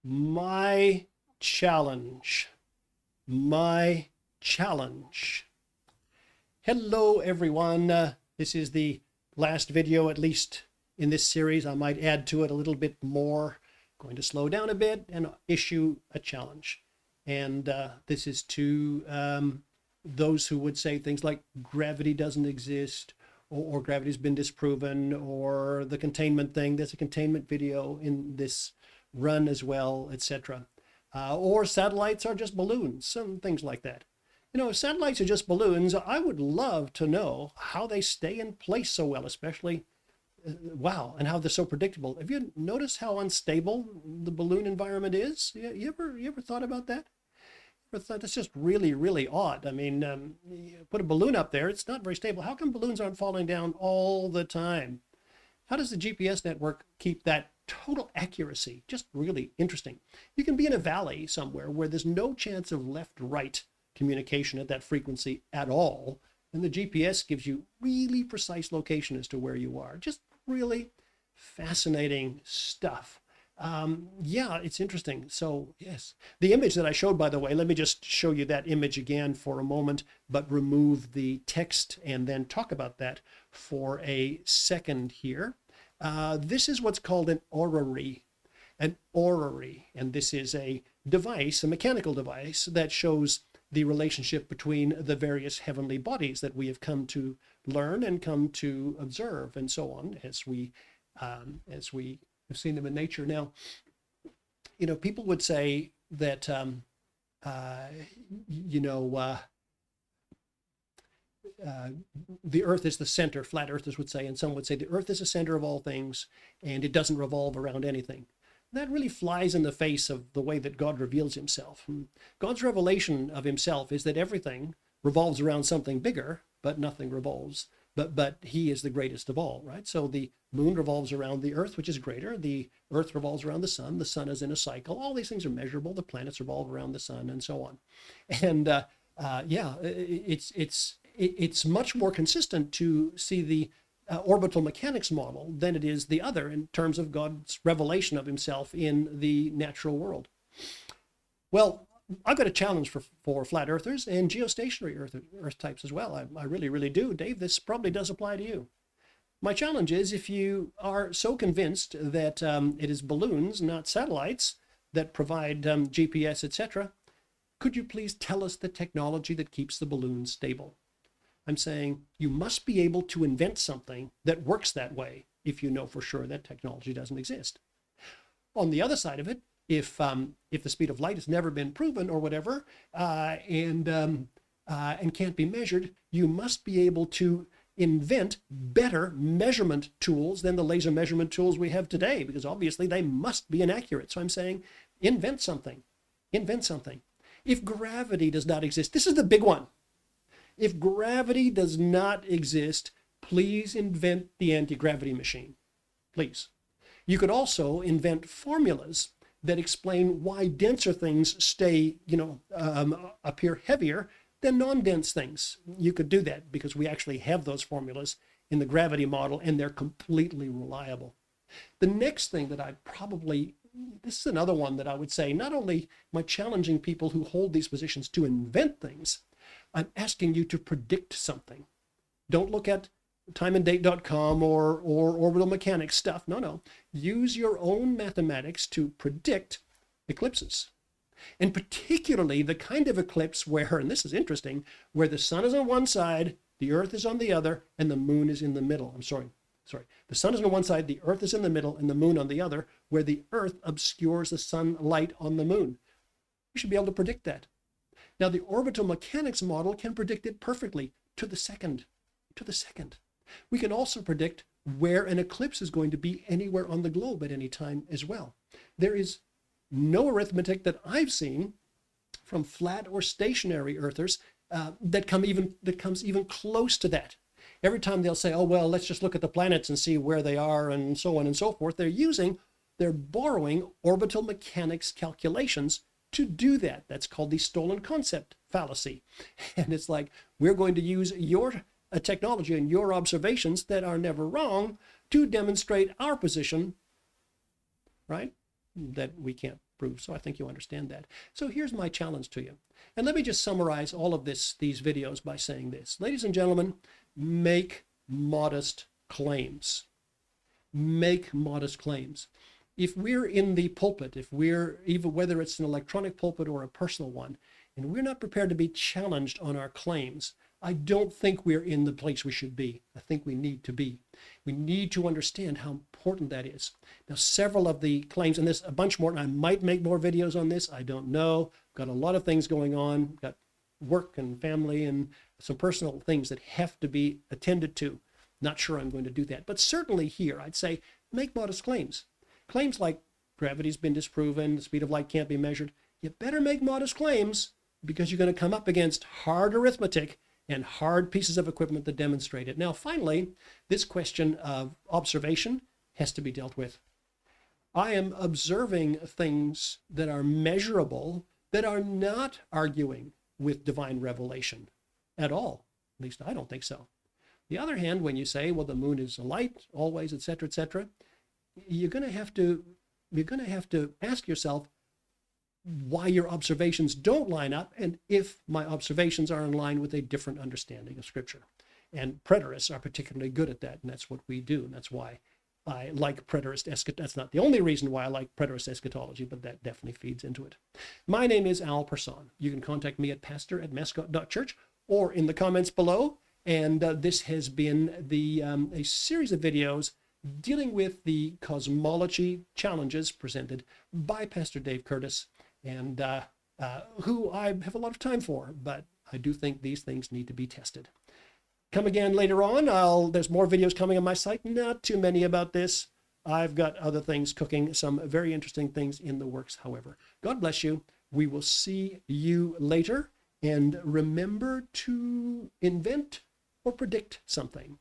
My challenge. My challenge. Hello, everyone. This is the last video, at least in this series. I might add to it a little bit more. Going to slow down a bit and issue a challenge. And this is to those who would say things like gravity doesn't exist, or gravity's been disproven, or the containment thing. There's a containment video in this run as well, etc. Or satellites are just balloons, some things like that. You know, if satellites are just balloons, I would love to know how they stay in place so well, especially, wow, and how they're so predictable. Have you noticed how unstable the balloon environment is? You ever thought about that? That's just really, really odd. I mean, you put a balloon up there, it's not very stable. How come balloons aren't falling down all the time? How does the GPS network keep that total accuracy? Just really interesting. You can be in a valley somewhere where there's no chance of left-right communication at that frequency at all, and the GPS gives you really precise location as to where you are. Just really fascinating stuff. Yeah, it's interesting. So yes, the image that I showed, by the way, let me just show you that image again for a moment, but remove the text and then talk about that for a second here. This is what's called an orrery. An orrery, and this is a device, a mechanical device that shows the relationship between the various heavenly bodies that we have come to learn and come to observe, and so on, as we have seen them in nature. Now, you know, people would say that the earth is the center. Flat earthers would say, and some would say the earth is the center of all things and it doesn't revolve around anything. That really flies in the face of the way that God reveals himself. God's revelation of himself is that everything revolves around something bigger, but nothing revolves. But he is the greatest of all, right? So the moon revolves around the earth, which is greater. The earth revolves around the sun. The sun is in a cycle. All these things are measurable. The planets revolve around the sun, and so on. And yeah, it's much more consistent to see the orbital mechanics model than it is the other in terms of God's revelation of himself in the natural world. Well, I've got a challenge for flat earthers and geostationary earth types as well. I really, really do. Dave, this probably does apply to you. My challenge is, if you are so convinced that it is balloons, not satellites, that provide GPS, etc., could you please tell us the technology that keeps the balloons stable? I'm saying you must be able to invent something that works that way if you know for sure that technology doesn't exist. On the other side of it, if the speed of light has never been proven or whatever, and can't be measured, you must be able to invent better measurement tools than the laser measurement tools we have today, because obviously they must be inaccurate. So I'm saying invent something. Invent something. If gravity does not exist, this is the big one. If gravity does not exist, please invent the anti-gravity machine. Please. You could also invent formulas that explain why denser things stay, appear heavier than non-dense things. You could do that because we actually have those formulas in the gravity model, and they're completely reliable. The next thing that this is another one that I would say, not only am I challenging people who hold these positions to invent things, I'm asking you to predict something. Don't look at timeanddate.com or orbital mechanics stuff. No. Use your own mathematics to predict eclipses. And particularly the kind of eclipse where, and this is interesting, where the sun is on one side, the earth is on the other, and the moon is in the middle. I'm sorry. The sun is on one side, the earth is in the middle, and the moon on the other, where the earth obscures the sunlight on the moon. You should be able to predict that. Now, the orbital mechanics model can predict it perfectly to the second. We can also predict where an eclipse is going to be anywhere on the globe at any time as well. There is no arithmetic that I've seen from flat or stationary earthers that comes even close to that. Every time they'll say, oh, well, let's just look at the planets and see where they are and so on and so forth, they're borrowing orbital mechanics calculations to do that. That's called the stolen concept fallacy. And it's like, we're going to use your technology and your observations that are never wrong to demonstrate our position, right? That we can't prove. So I think you understand that. So here's my challenge to you. And let me just summarize all of these videos by saying this. Ladies and gentlemen, make modest claims. Make modest claims. If we're in the pulpit, if we're, even whether it's an electronic pulpit or a personal one, and we're not prepared to be challenged on our claims, I don't think we're in the place we should be. I think we need to be. We need to understand how important that is. Now, several of the claims, and there's a bunch more, and I might make more videos on this. I don't know. Got a lot of things going on. Got work and family and some personal things that have to be attended to. Not sure I'm going to do that. But certainly here, I'd say make modest claims. Claims like gravity's been disproven, the speed of light can't be measured. You better make modest claims because you're going to come up against hard arithmetic and hard pieces of equipment that demonstrate it. Now, finally, this question of observation has to be dealt with. I am observing things that are measurable, that are not arguing with divine revelation at all. At least I don't think so. On the other hand, when you say, well, the moon is a light always, etc., you're going to have to ask yourself why your observations don't line up, and if my observations are in line with a different understanding of Scripture. And preterists are particularly good at that, and that's what we do, and that's why I like preterist eschatology. That's not the only reason why I like preterist eschatology, but that definitely feeds into it. My name is Al Person. You can contact me at pastor@mascot.church or in the comments below, and this has been a series of videos dealing with the cosmology challenges presented by Pastor Dave Curtis, and who I have a lot of time for, but I do think these things need to be tested. Come again later on. There's more videos coming on my site, not too many about this. I've got other things cooking, some very interesting things in the works, however. God bless you. We will see you later, and remember to invent or predict something.